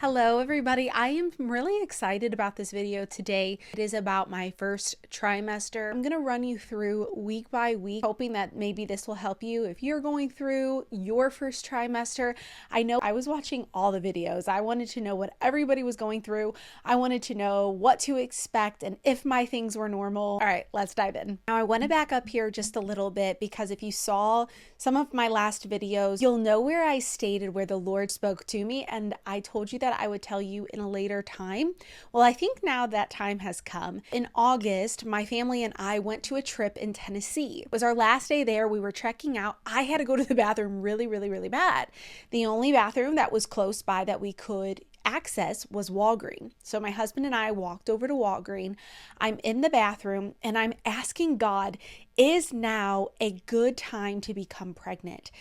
Hello everybody, I am really excited about this video today. It is about my first trimester. I'm going to run you through week by week, hoping that maybe this will help you if you're going through your first trimester. I know I was watching all the videos. I wanted to know what everybody was going through. I wanted to know what to expect and if my things were normal. All right, let's dive in. Now I want to back up here just a little bit because if you saw some of my last videos, you'll know where I stated where the Lord spoke to me, and I told you that I would tell you in a later time. Well, I think now that time has come. In August, my family and I went to a trip in Tennessee. It was our last day there. We were checking out. I had to go to the bathroom really bad. The only bathroom that was close by that we could access was Walgreens. So my husband and I walked over to Walgreens. I'm in the bathroom and I'm asking God, is now a good time to become pregnant?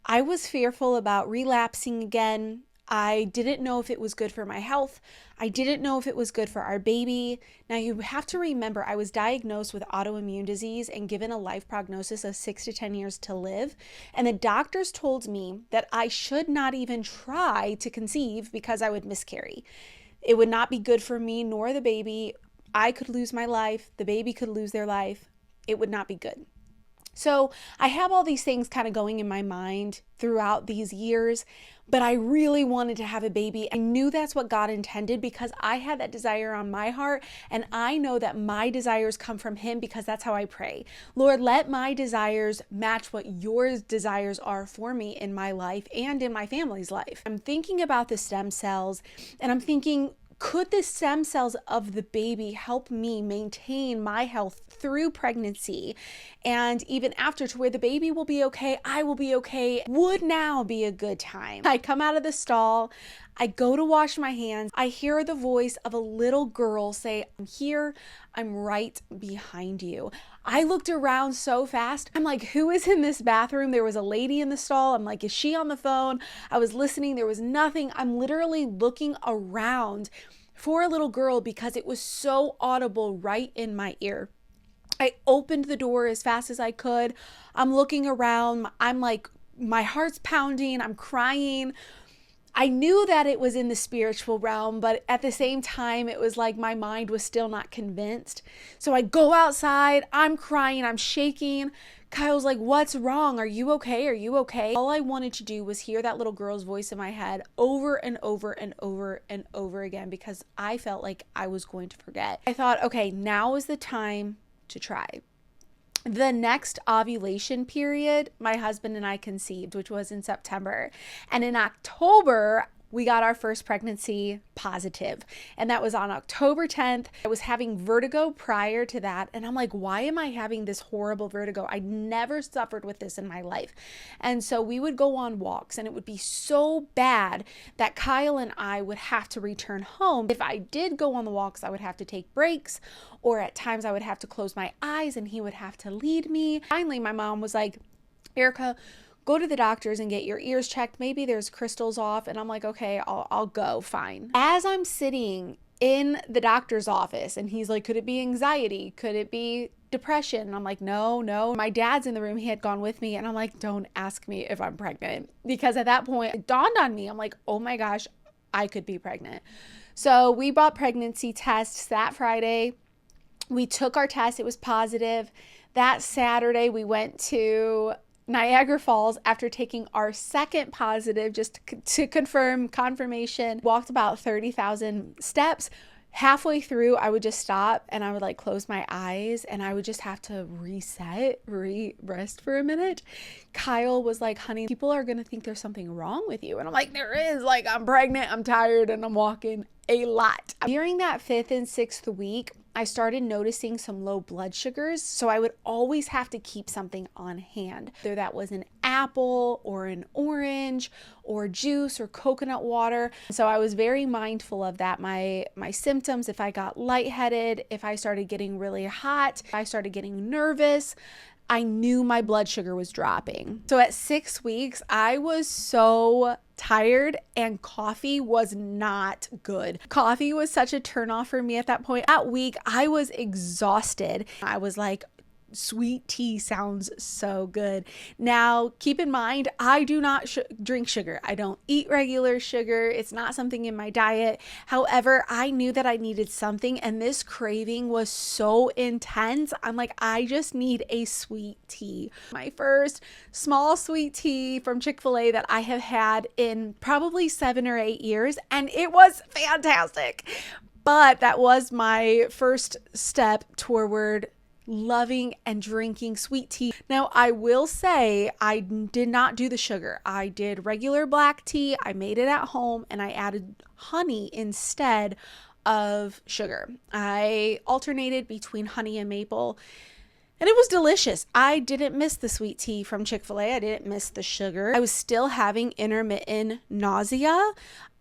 I was fearful about relapsing again. I didn't know if it was good for my health. I didn't know if it was good for our baby. Now you have to remember, I was diagnosed with autoimmune disease and given a life prognosis of 6 to 10 years to live. And the doctors told me that I should not even try to conceive because I would miscarry. It would not be good for me nor the baby. I could lose my life. The baby could lose their life. It would not be good. So I have all these things kind of going in my mind throughout these years, but I really wanted to have a baby. I knew that's what God intended because I had that desire on my heart, and I know that my desires come from Him because that's how I pray. Lord, let my desires match what your desires are for me in my life and in my family's life. I'm thinking about the stem cells, and I'm thinking, could the stem cells of the baby help me maintain my health through pregnancy and even after, to where the baby will be okay, I will be okay? Would now be a good time? I come out of the stall, I go to wash my hands, I hear the voice of a little girl say, "I'm here, I'm right behind you." I looked around so fast. I'm like, who is in this bathroom? There was a lady in the stall. I'm like, is she on the phone? I was listening. There was nothing. I'm literally looking around for a little girl because it was so audible right in my ear. I opened the door as fast as I could. I'm looking around. I'm like, my heart's pounding. I'm crying. I knew that it was in the spiritual realm, but at the same time, it was like my mind was still not convinced. So I go outside, I'm crying, I'm shaking. Kyle's like, "What's wrong? Are you okay? Are you okay?" All I wanted to do was hear that little girl's voice in my head over and over and over and over again because I felt like I was going to forget. I thought, okay, now is the time to try. The next ovulation period, my husband and I conceived, which was in September. And in October, we got our first pregnancy positive. And that was on October 10th. I was having vertigo prior to that. And I'm like, why am I having this horrible vertigo? I never suffered with this in my life. And so we would go on walks and it would be so bad that Kyle and I would have to return home. If I did go on the walks, I would have to take breaks, or at times I would have to close my eyes and he would have to lead me. Finally, my mom was like, "Erica, go to the doctors and get your ears checked. Maybe there's crystals off." And I'm like, okay, I'll go, fine. As I'm sitting in the doctor's office and he's like, "Could it be anxiety? Could it be depression?" And I'm like, no. My dad's in the room. He had gone with me. And I'm like, don't ask me if I'm pregnant. Because at that point, it dawned on me. I'm like, oh my gosh, I could be pregnant. So we bought pregnancy tests that Friday. We took our test. It was positive. That Saturday, we went to Niagara Falls after taking our second positive just to confirmation. Walked about 30,000 steps. Halfway through, I would just stop and I would like close my eyes and I would just have to reset, rest for a minute. Kyle was like, "Honey, people are going to think there's something wrong with you." And I'm like, there is. Like, I'm pregnant, I'm tired, and I'm walking a lot. During that 5th and 6th week, I started noticing some low blood sugars, so I would always have to keep something on hand. Whether that was an apple or an orange or juice or coconut water. So I was very mindful of that. My symptoms, if I got lightheaded, if I started getting really hot, if I started getting nervous, I knew my blood sugar was dropping. So at 6 weeks, I was so tired and coffee was not good. Coffee was such a turnoff for me at that point. That week, I was exhausted. I was like, sweet tea sounds so good. Now, keep in mind, I do not drink sugar. I don't eat regular sugar. It's not something in my diet. However, I knew that I needed something, and this craving was so intense. I'm like, I just need a sweet tea. My first small sweet tea from Chick-fil-A that I have had in probably 7 or 8 years, and it was fantastic. But that was my first step toward loving and drinking sweet tea. Now, I will say I did not do the sugar. I did regular black tea. I made it at home and I added honey instead of sugar. I alternated between honey and maple. And it was delicious. I didn't miss the sweet tea from Chick-fil-A. I didn't miss the sugar. I was still having intermittent nausea.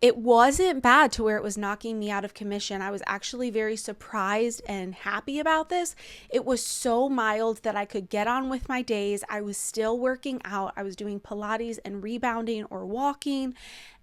It wasn't bad to where it was knocking me out of commission. I was actually very surprised and happy about this. It was so mild that I could get on with my days. I was still working out. I was doing Pilates and rebounding or walking.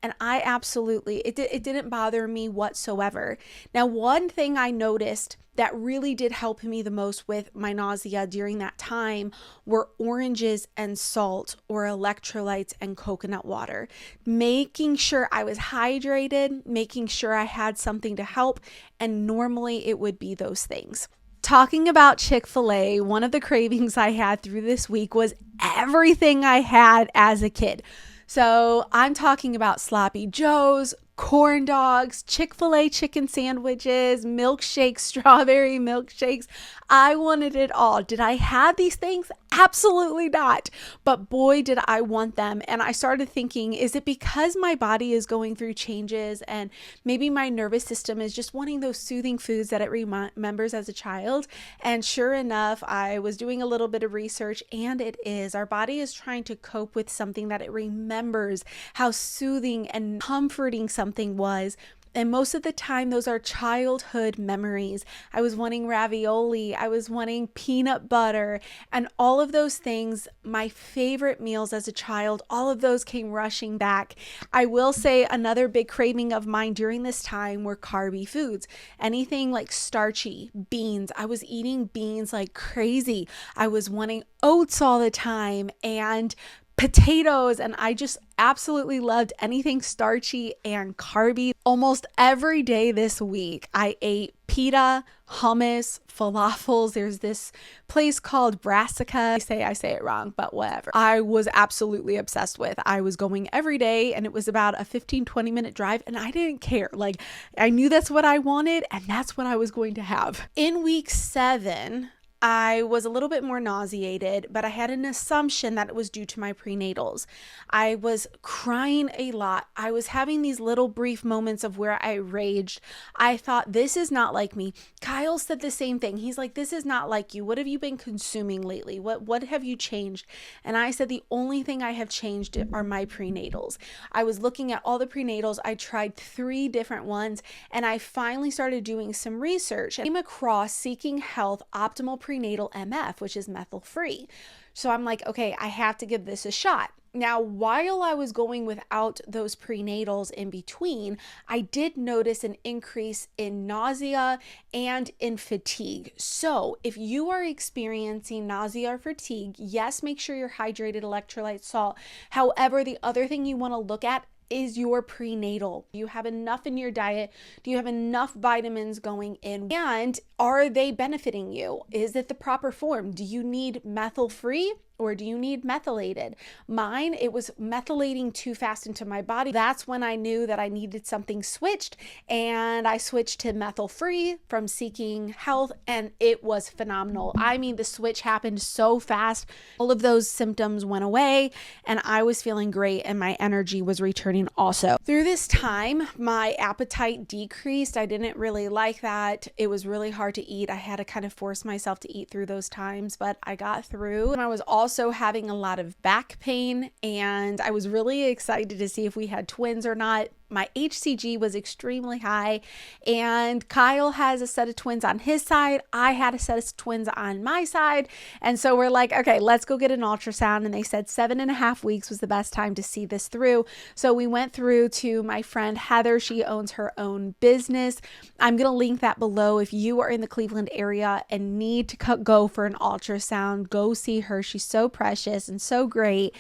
And I absolutely, it didn't bother me whatsoever. Now, one thing I noticed that really did help me the most with my nausea during that time were oranges and salt, or electrolytes and coconut water. Making sure I was hydrated, making sure I had something to help, and normally it would be those things. Talking about Chick-fil-A, one of the cravings I had through this week was everything I had as a kid. So I'm talking about sloppy joes, corn dogs, Chick-fil-A chicken sandwiches, milkshakes, strawberry milkshakes. I wanted it all. Did I have these things? Absolutely not. But boy, did I want them. And I started thinking, is it because my body is going through changes and maybe my nervous system is just wanting those soothing foods that it remembers as a child? And sure enough, I was doing a little bit of research, and it is. Our body is trying to cope with something that it remembers how soothing and comforting something was. And most of the time, those are childhood memories. I was wanting ravioli. I was wanting peanut butter, and all of those things, my favorite meals as a child, all of those came rushing back. I will say another big craving of mine during this time were carby foods. Anything like starchy, beans. I was eating beans like crazy. I was wanting oats all the time and potatoes, and I just absolutely loved anything starchy and carby. Almost every day this week, I ate pita, hummus, falafels. There's this place called Brassica. I say it wrong, but whatever. I was absolutely obsessed with. I was going every day, and it was about a 15-20 minute drive, and I didn't care. Like, I knew that's what I wanted, and that's what I was going to have. In week 7, I was a little bit more nauseated, but I had an assumption that it was due to my prenatals. I was crying a lot. I was having these little brief moments of where I raged. I thought, this is not like me. Kyle said the same thing. He's like, this is not like you. What have you been consuming lately? What have you changed? And I said, the only thing I have changed are my prenatals. I was looking at all the prenatals. I tried 3 different ones, and I finally started doing some research. I came across Seeking Health Optimal Prenatal MF, which is methyl free. So I'm like, okay, I have to give this a shot. Now, while I was going without those prenatals in between, I did notice an increase in nausea and in fatigue. So if you are experiencing nausea or fatigue, yes, make sure you're hydrated, electrolyte, salt. However, the other thing you want to look at is your prenatal. Do you have enough in your diet? Do you have enough vitamins going in? And are they benefiting you? Is it the proper form? Do you need methyl free? Or do you need methylated? Mine, it was methylating too fast into my body. That's when I knew that I needed something switched, and I switched to methyl free from Seeking Health, and it was phenomenal. I mean, the switch happened so fast. All of those symptoms went away, and I was feeling great, and my energy was returning also. Through this time, my appetite decreased. I didn't really like that. It was really hard to eat. I had to kind of force myself to eat through those times, but I got through. And I was also having a lot of back pain, and I was really excited to see if we had twins or not. my HCG was extremely high, and Kyle has a set of twins on his side. I had a set of twins on my side. And so we're like, okay, let's go get an ultrasound. And they said 7.5 weeks was the best time to see this through. So we went through to my friend Heather. She owns her own business. I'm going to link that below. If you are in the Cleveland area and need to go for an ultrasound, go see her. She's so precious and so great.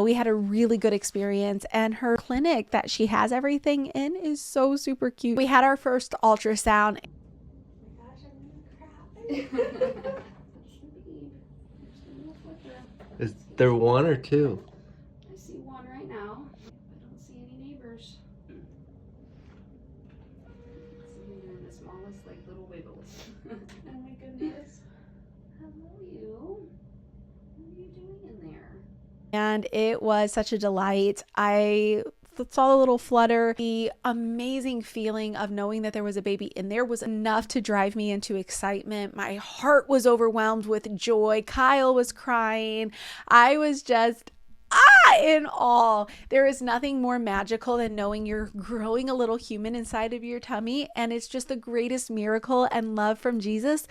We had a really good experience, and her clinic that she has everything in is so super cute. We had our first ultrasound. Oh my gosh, I'm gonna cry. Is there one or two? I see one right now. I don't see any neighbors. They're in the smallest, like, little wiggles. Oh my goodness. Hello, you. What are you doing in there? And it was such a delight. I saw the little flutter. The amazing feeling of knowing that there was a baby in there was enough to drive me into excitement. My heart was overwhelmed with joy. Kyle was crying. I was just in awe. There is nothing more magical than knowing you're growing a little human inside of your tummy, and it's just the greatest miracle and love from Jesus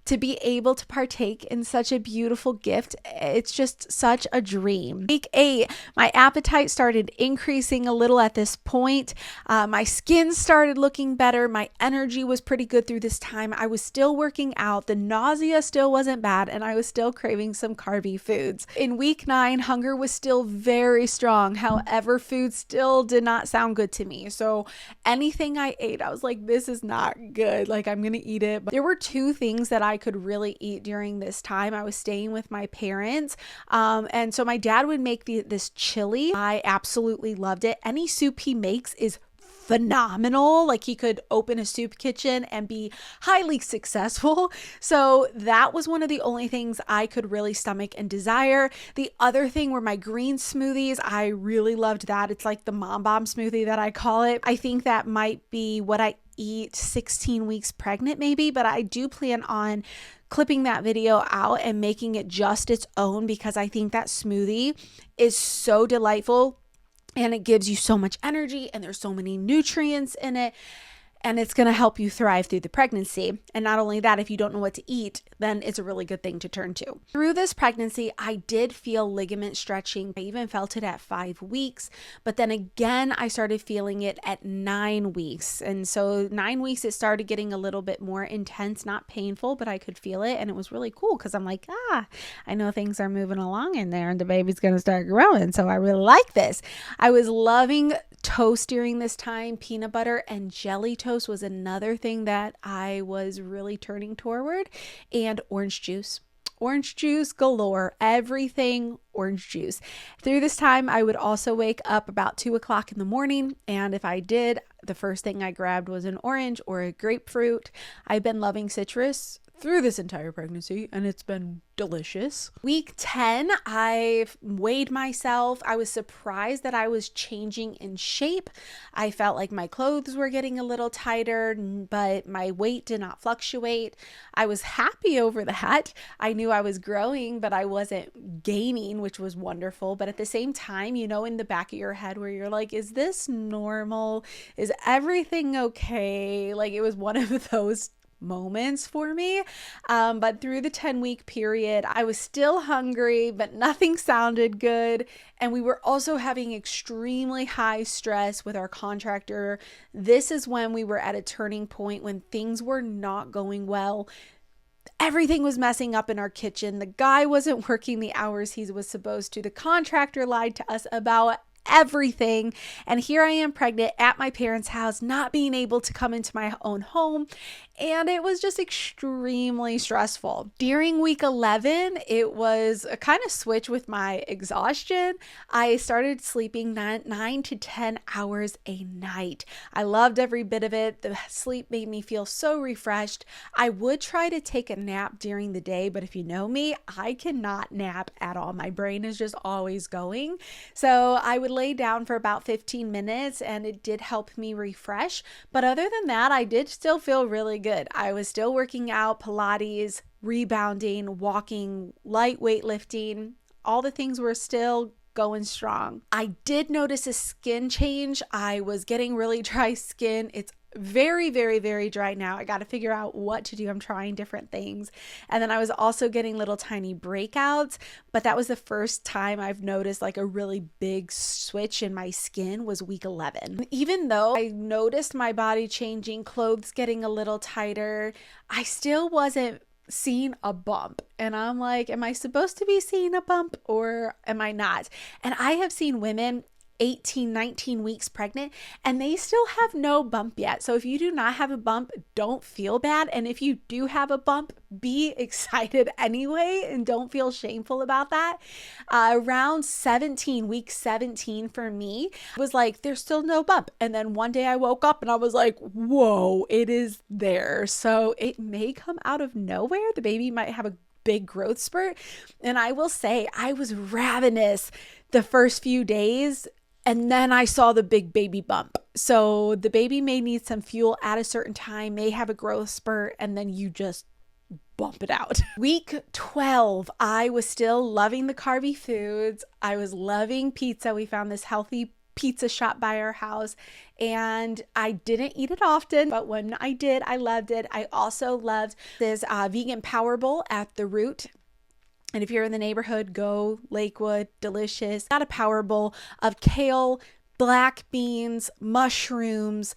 to be able to partake in such a beautiful gift. It's just such a dream. Week 8, my appetite started increasing a little at this point. My skin started looking better. My energy was pretty good through this time. I was still working out. The nausea still wasn't bad, and I was still craving some carby foods. In week 9, hunger was still very strong. However, food still did not sound good to me. So anything I ate, I was like, this is not good. Like, I'm going to eat it. But there were 2 things that I could really eat during this time. I was staying with my parents. And so my dad would make this chili. I absolutely loved it. Any soup he makes is phenomenal. Like, he could open a soup kitchen and be highly successful. So that was one of the only things I could really stomach and desire. The other thing were my green smoothies. I really loved that. It's like the mom bomb smoothie that I call it. I think that might be what I eat 16 weeks pregnant maybe, but I do plan on clipping that video out and making it just its own, because I think that smoothie is so delightful. And it gives you so much energy, and there's so many nutrients in it, and it's going to help you thrive through the pregnancy. And not only that, if you don't know what to eat, then it's a really good thing to turn to. Through this pregnancy, I did feel ligament stretching. I even felt it at 5 weeks, but then again, I started feeling it at 9 weeks. And so 9 weeks, it started getting a little bit more intense, not painful, but I could feel it. And it was really cool, because I'm like, I know things are moving along in there, and the baby's going to start growing. So I really like this. I was loving toast during this time. Peanut butter and jelly toast was another thing that I was really turning toward, and orange juice galore, everything orange juice. Through this time, I would also wake up about 2 o'clock in the morning, and if I did, the first thing I grabbed was an orange or a grapefruit. I've been loving citrus through this entire pregnancy, and it's been delicious. Week 10, I weighed myself. I was surprised that I was changing in shape. I felt like my clothes were getting a little tighter, but my weight did not fluctuate. I was happy over that. I knew I was growing, but I wasn't gaining, which was wonderful. But at the same time, you know, in the back of your head where you're like, is this normal? Is everything okay? Like, it was one of those moments for me. But through the 10-week period, I was still hungry, but nothing sounded good. And we were also having extremely high stress with our contractor. This is when we were at a turning point, when things were not going well. Everything was messing up in our kitchen. The guy wasn't working the hours he was supposed to. The contractor lied to us about everything. And here I am pregnant at my parents' house, not being able to come into my own home. And it was just extremely stressful. During week 11, it was a kind of switch with my exhaustion. I started sleeping 9 to 10 hours a night. I loved every bit of it. The sleep made me feel so refreshed. I would try to take a nap during the day, but if you know me, I cannot nap at all. My brain is just always going. So I would lay down for about 15 minutes, and it did help me refresh. But other than that, I did still feel really good. I was still working out, Pilates, rebounding, walking, light weightlifting. All the things were still going strong. I did notice a skin change. I was getting really dry skin. It's very, very, very dry now. I got to figure out what to do. I'm trying different things. And then I was also getting little tiny breakouts, but that was the first time I've noticed like a really big switch in my skin was week 11. Even though I noticed my body changing, clothes getting a little tighter, I still wasn't seeing a bump. And I'm like, am I supposed to be seeing a bump or am I not? And I have seen women 18, 19 weeks pregnant and they still have no bump yet. So if you do not have a bump, don't feel bad. And if you do have a bump, be excited anyway and don't feel shameful about that. Around week 17 for me was like, there's still no bump. And then one day I woke up and I was like, whoa, it is there. So it may come out of nowhere. The baby might have a big growth spurt. And I will say I was ravenous the first few days. And then I saw the big baby bump. So the baby may need some fuel at a certain time, may have a growth spurt, and then you just bump it out. Week 12, I was still loving the carby foods. I was loving pizza. We found this healthy pizza shop by our house and I didn't eat it often, but when I did, I loved it. I also loved this vegan power bowl at the Root. And if you're in the neighborhood, go Lakewood, delicious. Got a power bowl of kale, black beans, mushrooms,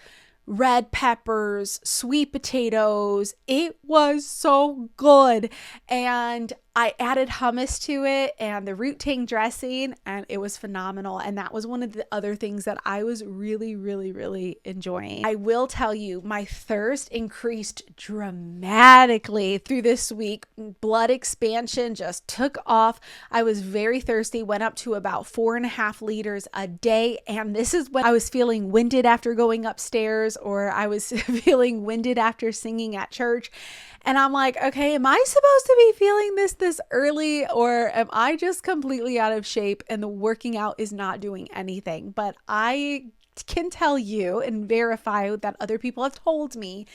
red peppers, sweet potatoes. It was so good. And I added hummus to it and the root tang dressing, and it was phenomenal. And that was one of the other things that I was really, really, really enjoying. I will tell you, my thirst increased dramatically through this week. Blood expansion just took off. I was very thirsty, went up to about 4.5 liters a day. And this is when I was feeling winded after going upstairs, or I was feeling winded after singing at church. And I'm like, okay, am I supposed to be feeling this early, or am I just completely out of shape and the working out is not doing anything? But I can tell you and verify that other people have told me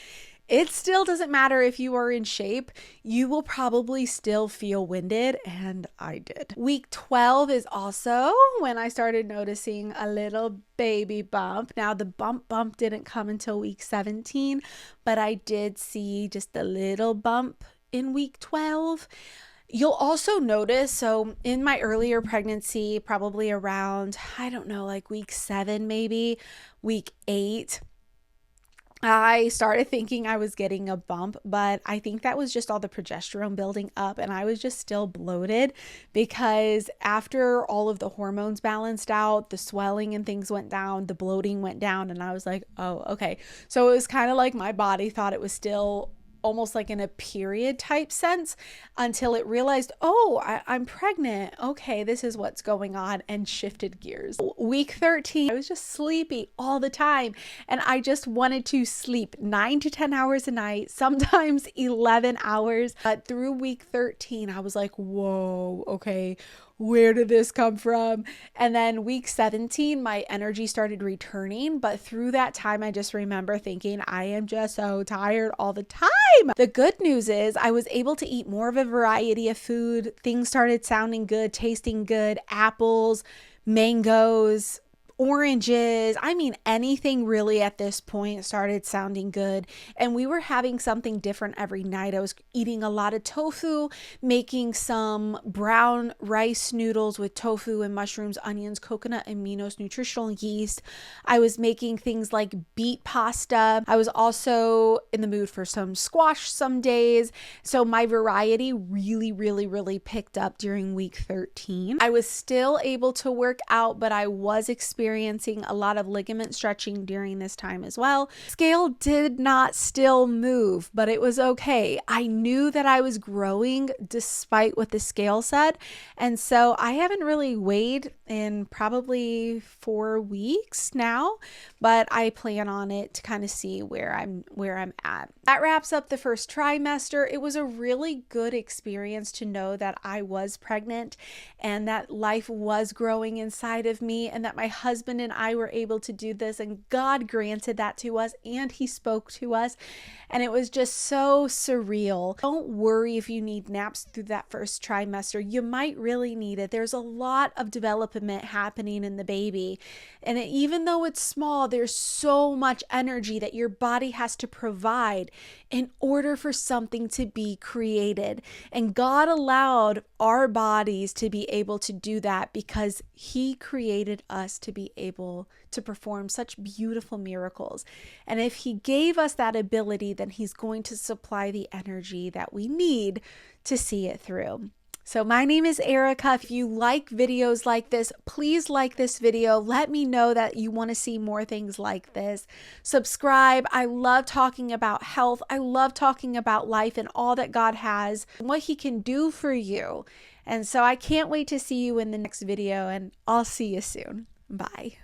it still doesn't matter if you are in shape, you will probably still feel winded, and I did. Week 12 is also when I started noticing a little baby bump. Now the bump didn't come until week 17, but I did see just a little bump in week 12. You'll also notice, so in my earlier pregnancy, probably around, I don't know, like week 7, maybe week 8, I started thinking I was getting a bump, but I think that was just all the progesterone building up and I was just still bloated because after all of the hormones balanced out, the swelling and things went down, the bloating went down, and I was like, oh, okay. So it was kind of like my body thought it was still almost like in a period type sense until it realized, oh, I'm pregnant. Okay, this is what's going on, and shifted gears. Week 13, I was just sleepy all the time and I just wanted to sleep 9 to 10 hours a night, sometimes 11 hours. But through week 13, I was like, whoa, okay, where did this come from? And then week 17, my energy started returning. But through that time, I just remember thinking, I am just so tired all the time. The good news is I was able to eat more of a variety of food. Things started sounding good, tasting good, apples, mangoes, oranges. I mean, anything really at this point started sounding good. And we were having something different every night. I was eating a lot of tofu, making some brown rice noodles with tofu and mushrooms, onions, coconut aminos, nutritional yeast. I was making things like beet pasta. I was also in the mood for some squash some days. So my variety really, really, really picked up during week 13. I was still able to work out, but I was experiencing a lot of ligament stretching during this time as well. Scale did not still move, but it was okay. I knew that I was growing despite what the scale said. And so I haven't really weighed in probably 4 weeks now, but I plan on it to kind of see where I'm at. That wraps up the first trimester. It was a really good experience to know that I was pregnant and that life was growing inside of me and that my husband husband and I were able to do this, and God granted that to us, and he spoke to us, and it was just so surreal. Don't worry if you need naps through that first trimester. You might really need it. There's a lot of development happening in the baby, and even though it's small, there's so much energy that your body has to provide in order for something to be created. And God allowed our bodies to be able to do that because he created us to be able to perform such beautiful miracles. And if he gave us that ability, then he's going to supply the energy that we need to see it through. So my name is Erica. If you like videos like this, please like this video. Let me know that you want to see more things like this. Subscribe. I love talking about health. I love talking about life and all that God has and what he can do for you. And so I can't wait to see you in the next video, and I'll see you soon. Bye.